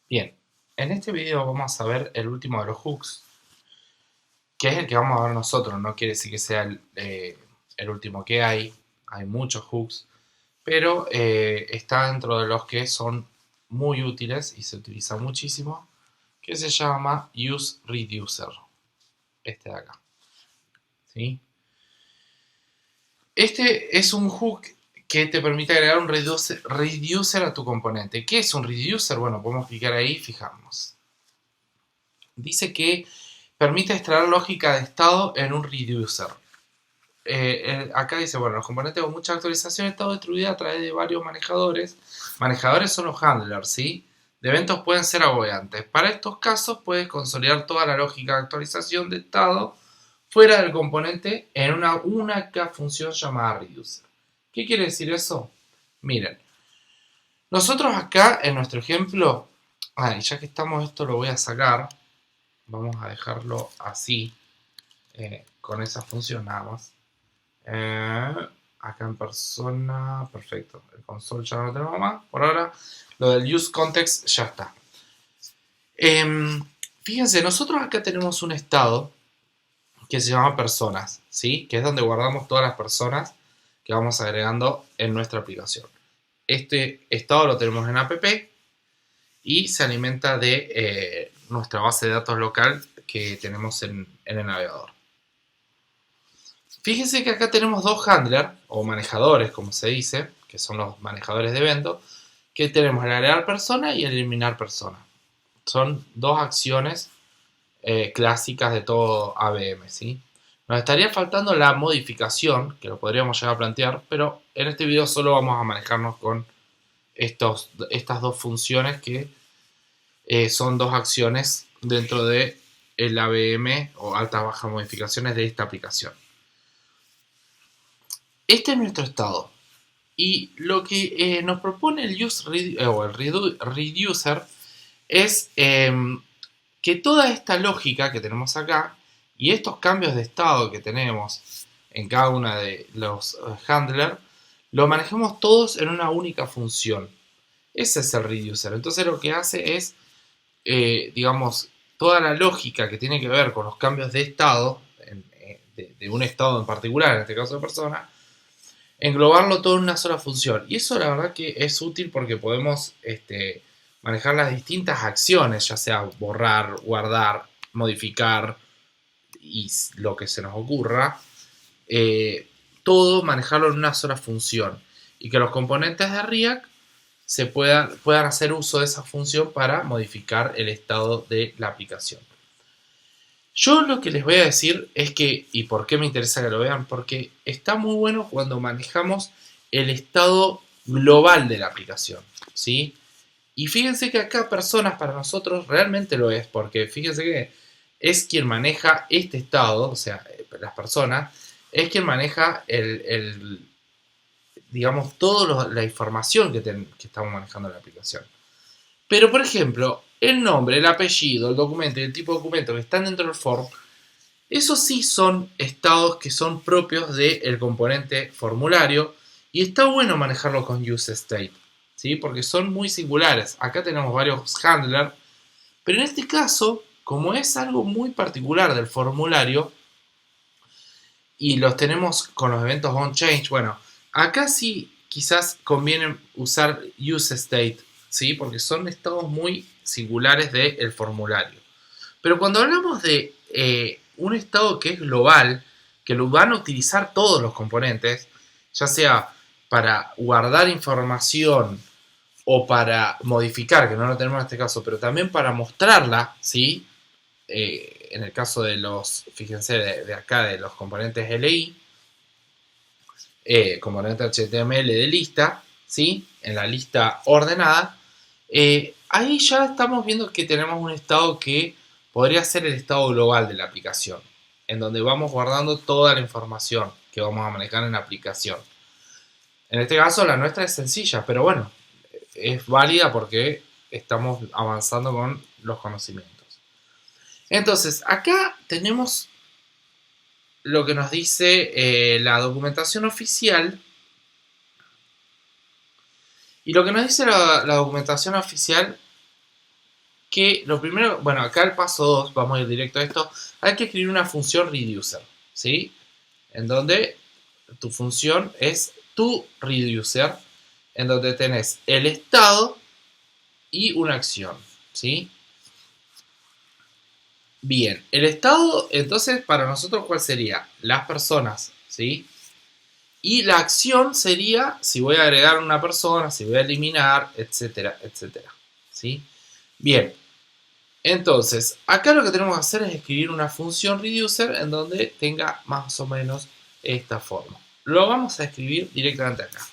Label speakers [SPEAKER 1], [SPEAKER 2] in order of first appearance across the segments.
[SPEAKER 1] Bien, en este video vamos a ver el último de los hooks, que es el que vamos a ver nosotros. No quiere decir que sea el último que hay muchos hooks, pero está dentro de los que son muy útiles y se utiliza muchísimo, que se llama Use Reducer, este de acá, ¿sí? Este es un hook que te permite agregar un reducer a tu componente. ¿Qué es un reducer? Bueno, podemos clicar ahí y fijarnos. Dice que permite extraer lógica de estado en un reducer. Acá dice, bueno, los componentes con mucha actualización han estado distribuidos a través de varios manejadores. Manejadores son los handlers, ¿sí? De eventos pueden ser agobiantes. Para estos casos puedes consolidar toda la lógica de actualización de estado fuera del componente en una única función llamada reducer. ¿Qué quiere decir eso? Miren, nosotros acá en nuestro ejemplo, ya que estamos, esto lo voy a sacar. Vamos a dejarlo así, con esa función nada más. Acá en persona, perfecto. El console ya no lo tenemos más. Por ahora, lo del use context ya está. Fíjense, nosotros acá tenemos un estado que se llama personas, ¿sí? Que es donde guardamos todas las personas que vamos agregando en nuestra aplicación. Este estado lo tenemos en app y se alimenta de nuestra base de datos local que tenemos en el navegador. Fíjense que acá tenemos dos handlers, o manejadores como se dice, que son los manejadores de eventos, que tenemos el agregar persona y el eliminar persona. Son dos acciones clásicas de todo ABM, ¿sí? Nos estaría faltando la modificación, que lo podríamos llegar a plantear, pero en este video solo vamos a manejarnos con estas dos funciones que son dos acciones dentro de el ABM o altas bajas modificaciones de esta aplicación. Este es nuestro estado. Y lo que nos propone el reducer es que toda esta lógica que tenemos acá y estos cambios de estado que tenemos en cada una de los handlers, lo manejemos todos en una única función. Ese es el reducer. Entonces lo que hace es, digamos, toda la lógica que tiene que ver con los cambios de estado, de un estado en particular, en este caso de persona, englobarlo todo en una sola función. Y eso la verdad que es útil porque podemos manejar las distintas acciones, ya sea borrar, guardar, modificar y lo que se nos ocurra, todo manejarlo en una sola función. Y que los componentes de React puedan hacer uso de esa función para modificar el estado de la aplicación. Yo lo que les voy a decir es que, y por qué me interesa que lo vean, porque está muy bueno cuando manejamos el estado global de la aplicación, ¿sí? Y fíjense que acá personas para nosotros realmente lo es, porque fíjense que es quien maneja este estado, o sea, las personas, es quien maneja digamos, toda la información que estamos manejando en la aplicación. Pero, por ejemplo, el nombre, el apellido, el documento y el tipo de documento que están dentro del form, esos sí son estados que son propios del componente formulario y está bueno manejarlo con useState, ¿sí? Porque son muy singulares. Acá tenemos varios handlers, pero en este caso, como es algo muy particular del formulario y los tenemos con los eventos onChange, bueno, acá sí quizás conviene usar useState, ¿sí? Porque son estados muy singulares del formulario. Pero cuando hablamos de un estado que es global, que lo van a utilizar todos los componentes, ya sea para guardar información o para modificar, que no lo tenemos en este caso, pero también para mostrarla, ¿sí? En el caso de los, fíjense, de acá, de los componentes LI, componente HTML de lista, ¿sí? En la lista ordenada, ahí ya estamos viendo que tenemos un estado que podría ser el estado global de la aplicación, en donde vamos guardando toda la información que vamos a manejar en la aplicación. En este caso la nuestra es sencilla, pero bueno, es válida porque estamos avanzando con los conocimientos. Entonces, acá tenemos lo que nos dice la documentación oficial. Y lo que nos dice la documentación oficial que lo primero, bueno, acá el paso 2, vamos a ir directo a esto, hay que escribir una función reducer, ¿sí? En donde tu función es tu reducer, en donde tenés el estado y una acción, ¿sí? Bien, el estado, entonces, para nosotros, ¿cuál sería? Las personas, ¿sí? Y la acción sería si voy a agregar una persona, si voy a eliminar, etcétera, etcétera, ¿sí? Bien, entonces, acá lo que tenemos que hacer es escribir una función reducer en donde tenga más o menos esta forma. Lo vamos a escribir directamente acá.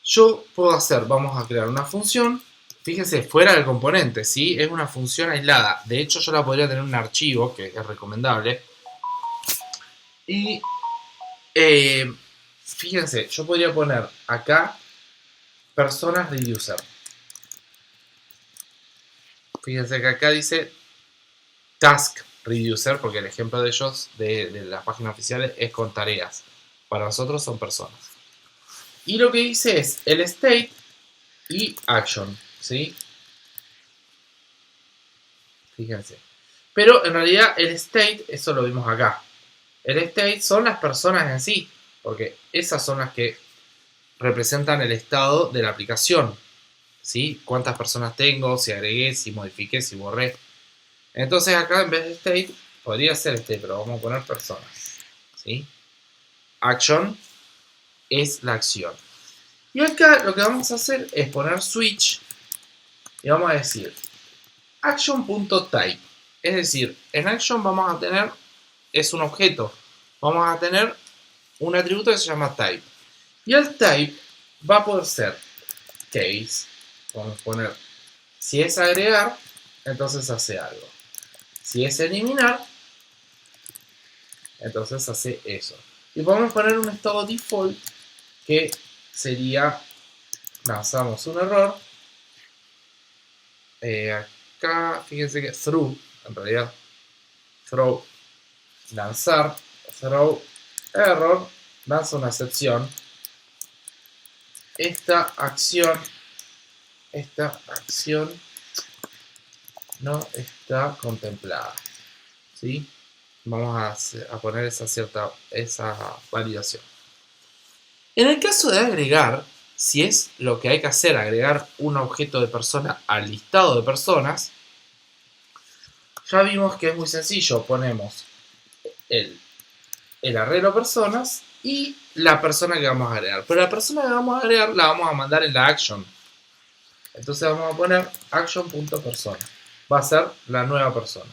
[SPEAKER 1] Yo puedo hacer, vamos a crear una función, fíjense, fuera del componente, ¿sí? Es una función aislada. De hecho, yo la podría tener en un archivo, que es recomendable. Y, fíjense, yo podría poner acá personas reducer. Fíjense que acá dice task reducer, porque el ejemplo de ellos, de las páginas oficiales, es con tareas. Para nosotros son personas. Y lo que dice es el state y action, ¿sí? Fíjense. Pero en realidad el state, eso lo vimos acá. El state son las personas en sí, porque esas son las que representan el estado de la aplicación, ¿sí? Cuántas personas tengo, si agregué, si modifiqué, si borré. Entonces acá en vez de state, podría ser state, pero vamos a poner personas, ¿sí? Action es la acción. Y acá lo que vamos a hacer es poner switch y vamos a decir action.type. Es decir, en action vamos a tener, es un objeto, vamos a tener un atributo que se llama type. Y el type va a poder ser case, vamos a poner, si es agregar, entonces hace algo. Si es eliminar, entonces hace eso. Y podemos poner un estado default que sería, lanzamos un error. Acá, fíjense que through, en realidad, throw, lanzar, throw, error, lanza una excepción. Esta acción no está contemplada, ¿sí? Vamos a poner esa validación. En el caso de agregar, si es lo que hay que hacer, agregar un objeto de persona al listado de personas, ya vimos que es muy sencillo. Ponemos el arreglo personas y la persona que vamos a agregar. Pero la persona que vamos a agregar la vamos a mandar en la action. Entonces vamos a poner action.persona. Va a ser la nueva persona.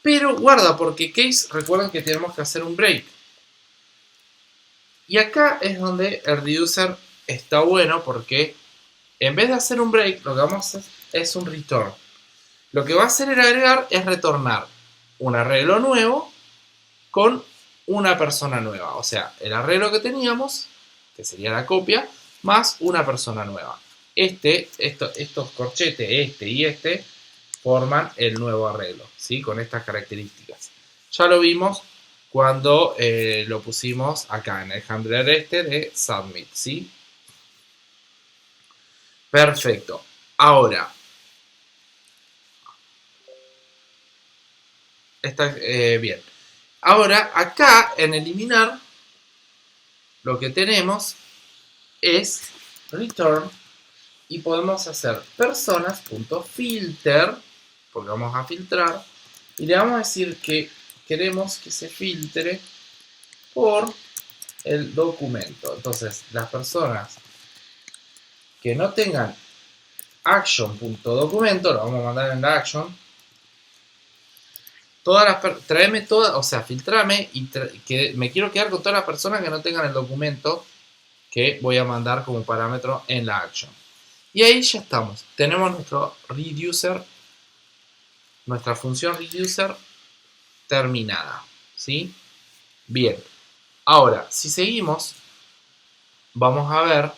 [SPEAKER 1] Pero guarda, porque case, recuerden que tenemos que hacer un break. Y acá es donde el reducer está bueno, porque en vez de hacer un break, lo que vamos a hacer es un return. Lo que va a hacer el agregar es retornar un arreglo nuevo con una persona nueva. O sea, el arreglo que teníamos, que sería la copia, más una persona nueva. Estos corchetes, este y este, forman el nuevo arreglo, ¿sí? Con estas características. Ya lo vimos cuando lo pusimos acá en el handler este de submit, ¿sí? Perfecto. Ahora, está bien. Ahora, acá en eliminar, lo que tenemos es return y podemos hacer personas.filter, porque vamos a filtrar, y le vamos a decir que queremos que se filtre por el documento. Entonces, las personas que no tengan action.documento, lo vamos a mandar en la action, tráeme todas, o sea, filtrame y que me quiero quedar con todas las personas que no tengan el documento que voy a mandar como parámetro en la action. Y ahí ya estamos. Tenemos nuestro reducer, nuestra función reducer terminada, ¿sí? Bien. Ahora, si seguimos, vamos a ver,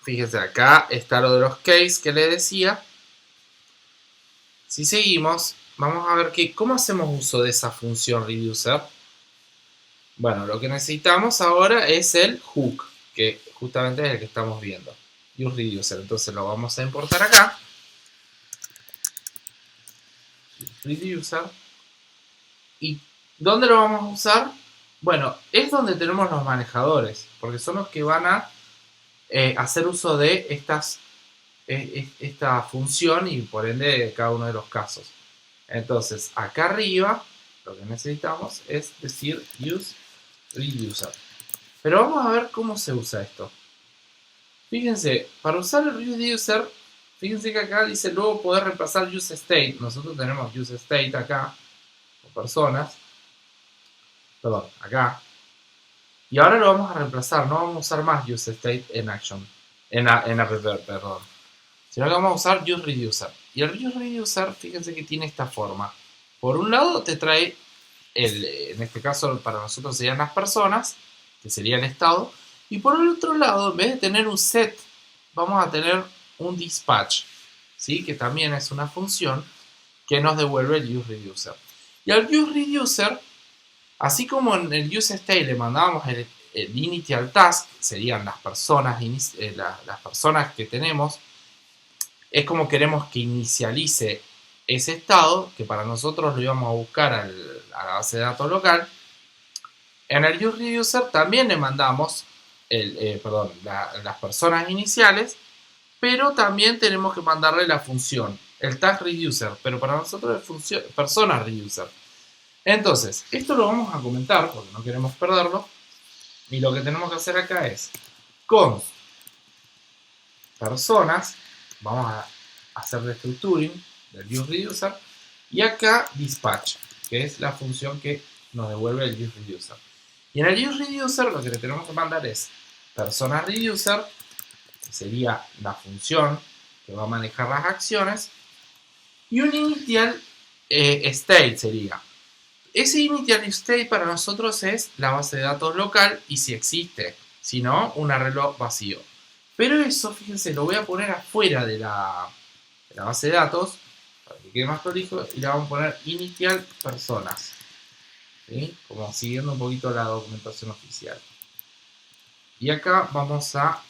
[SPEAKER 1] fíjense, acá está lo de los case que les decía. Si seguimos, vamos a ver cómo hacemos uso de esa función reducer. Bueno, lo que necesitamos ahora es el hook, que justamente es el que estamos viendo. useReducer. Entonces lo vamos a importar acá. Reducer. ¿Y dónde lo vamos a usar? Bueno, es donde tenemos los manejadores, porque son los que van a hacer uso de esta función y por ende de cada uno de los casos. Entonces, acá arriba lo que necesitamos es decir useReducer. Pero vamos a ver cómo se usa esto. Fíjense, para usar el reducer, fíjense que acá dice luego poder reemplazar useState. Nosotros tenemos useState acá, o personas. Perdón, acá. Y ahora lo vamos a reemplazar, no vamos a usar más useState en action. En app, perdón. Sino que vamos a usar useReducer. Y el useReducer, fíjense que tiene esta forma. Por un lado te trae, en este caso para nosotros serían las personas, que sería el estado. Y por el otro lado, en vez de tener un set, vamos a tener un dispatch, ¿sí? Que también es una función que nos devuelve el useReducer. Y al useReducer, así como en el useState le mandábamos el initial task, serían las personas, las personas que tenemos, es como queremos que inicialice ese estado, que para nosotros lo íbamos a buscar a la base de datos local. En el useReducer también le mandamos las personas iniciales, pero también tenemos que mandarle la función, el task reducer, pero para nosotros es persona reducer. Entonces, esto lo vamos a comentar porque no queremos perderlo, y lo que tenemos que hacer acá es con personas, vamos a hacer restructuring del useReducer, y acá dispatch, que es la función que nos devuelve el useReducer. Y en el useReducer lo que le tenemos que mandar es persona reducer, que sería la función que va a manejar las acciones, y un initial state sería. Ese initial state para nosotros es la base de datos local y si existe, si no, un arreglo vacío. Pero eso, fíjense, lo voy a poner afuera de la base de datos para que quede más prolijo y le vamos a poner initial personas. ¿Sí? Como siguiendo un poquito la documentación oficial. Y acá vamos a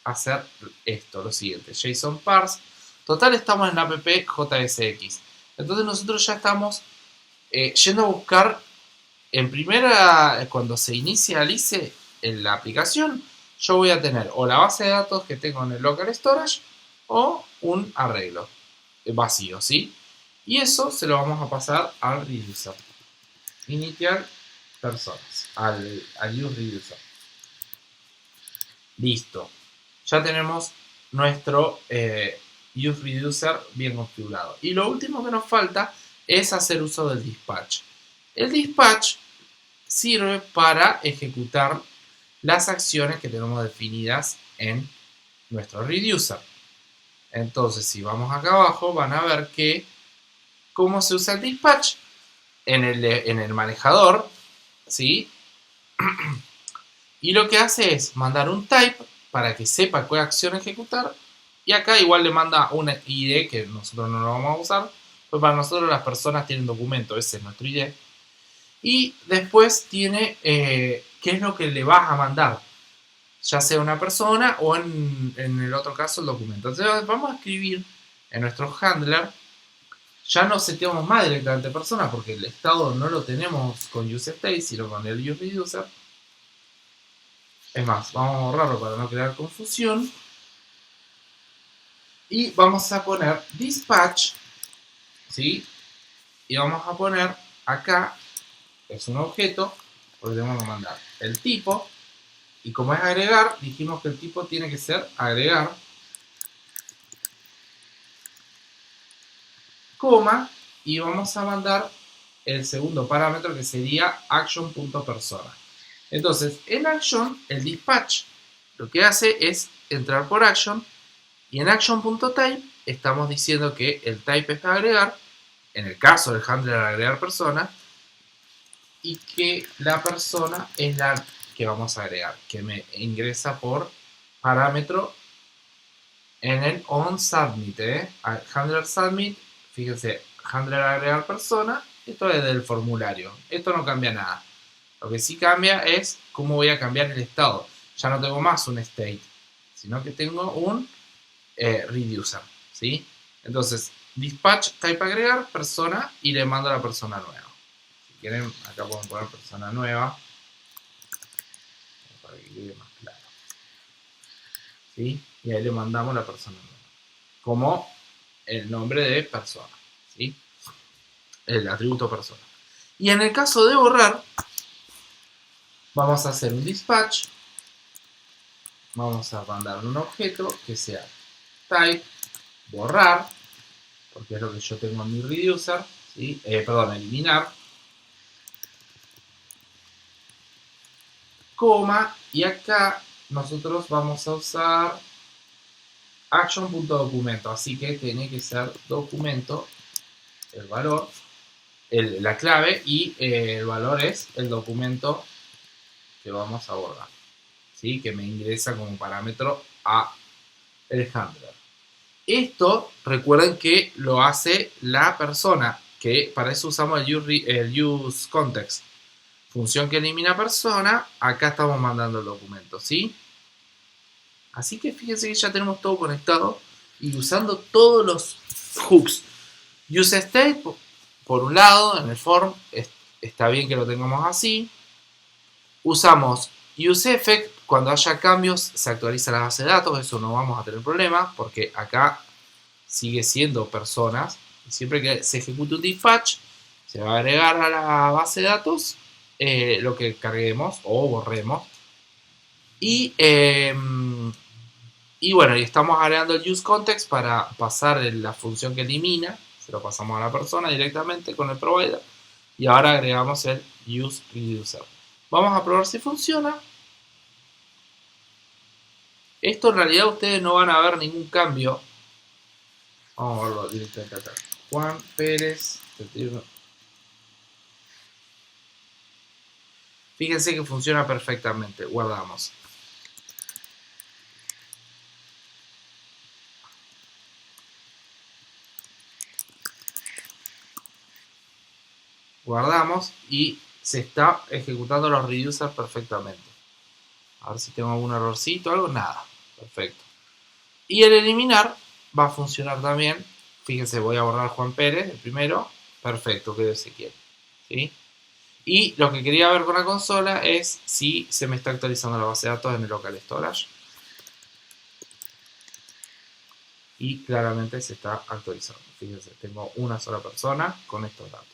[SPEAKER 1] hacer esto, lo siguiente, JSON parse. Total estamos en la app JSX. Entonces nosotros ya estamos yendo a buscar en primera, cuando se inicialice en la aplicación, yo voy a tener o la base de datos que tengo en el local storage o un arreglo vacío, ¿sí? Y eso se lo vamos a pasar al reducer. Initial personas, al useReducer. Listo. Ya tenemos nuestro useReducer bien configurado. Y lo último que nos falta es hacer uso del dispatch. El dispatch sirve para ejecutar las acciones que tenemos definidas en nuestro reducer. Entonces, si vamos acá abajo, van a ver que cómo se usa el dispatch en el manejador, ¿sí? Y lo que hace es mandar un type para que sepa qué acción ejecutar. Y acá igual le manda una ID que nosotros no lo vamos a usar. Pues para nosotros las personas tienen documento, ese es nuestro ID. Y después tiene qué es lo que le vas a mandar. Ya sea una persona o en el otro caso el documento. Entonces vamos a escribir en nuestro handler. Ya no seteamos más directamente persona porque el estado no lo tenemos con useState, sino con el useReducer. Es más, vamos a borrarlo para no crear confusión. Y vamos a poner dispatch, ¿sí? Y vamos a poner acá, es un objeto, porque tenemos que mandar el tipo. Y como es agregar, dijimos que el tipo tiene que ser agregar, coma, y vamos a mandar el segundo parámetro que sería action.persona. Entonces, en action, el dispatch lo que hace es entrar por action y en action.type estamos diciendo que el type es agregar, en el caso del handler agregar persona, y que la persona es la que vamos a agregar, que me ingresa por parámetro en el onSubmit, handler submit, fíjense, handler agregar persona, esto es del formulario, esto no cambia nada. Lo que sí cambia es cómo voy a cambiar el estado. Ya no tengo más un state, sino que tengo un reducer, ¿sí? Entonces, dispatch type agregar persona y le mando a la persona nueva. Si quieren, acá podemos poner persona nueva para que quede más claro, ¿sí? Y ahí le mandamos la persona nueva como el nombre de persona, ¿sí? El atributo persona. Y en el caso de borrar, vamos a hacer un dispatch. Vamos a mandar un objeto que sea type borrar, porque es lo que yo tengo en mi reducer, ¿sí? Perdón, eliminar, coma, y acá nosotros vamos a usar action.documento, así que tiene que ser documento, el valor, la clave, y el valor es el documento que vamos a borrar, ¿sí? Que me ingresa como parámetro a el handler. Esto, recuerden que lo hace la persona, que para eso usamos el use context. Función que elimina persona, acá estamos mandando el documento, ¿sí? Así que fíjense que ya tenemos todo conectado y usando todos los hooks. UseState, por un lado, en el form, está bien que lo tengamos así. Usamos useEffect, cuando haya cambios se actualiza la base de datos, eso no vamos a tener problema, porque acá sigue siendo personas. Siempre que se ejecute un dispatch, se va a agregar a la base de datos lo que carguemos o borremos. Y bueno, y estamos agregando el useContext para pasar la función que elimina. Se lo pasamos a la persona directamente con el provider. Y ahora agregamos el useReducer. Vamos a probar si funciona. Esto en realidad ustedes no van a ver ningún cambio. Vamos a verlo directamente acá. Juan Pérez. Fíjense que funciona perfectamente. Guardamos. Guardamos y se está ejecutando los reducers perfectamente. A ver si tengo algún errorcito, algo, nada. Perfecto. Y el eliminar va a funcionar también. Fíjense, voy a borrar Juan Pérez, el primero. Perfecto, quedó Ezequiel. ¿Sí? Y lo que quería ver con la consola es si se me está actualizando la base de datos en el local storage. Y claramente se está actualizando. Fíjense, tengo una sola persona con estos datos.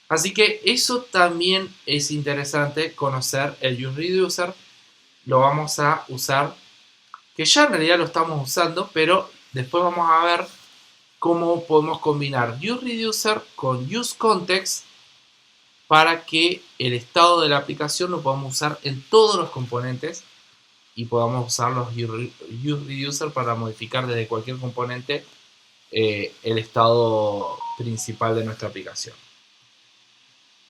[SPEAKER 1] Así que eso también es interesante conocer el useReducer. Lo vamos a usar, que ya en realidad lo estamos usando, pero después vamos a ver cómo podemos combinar useReducer con useContext para que el estado de la aplicación lo podamos usar en todos los componentes y podamos usar los useReducer para modificar desde cualquier componente el estado principal de nuestra aplicación.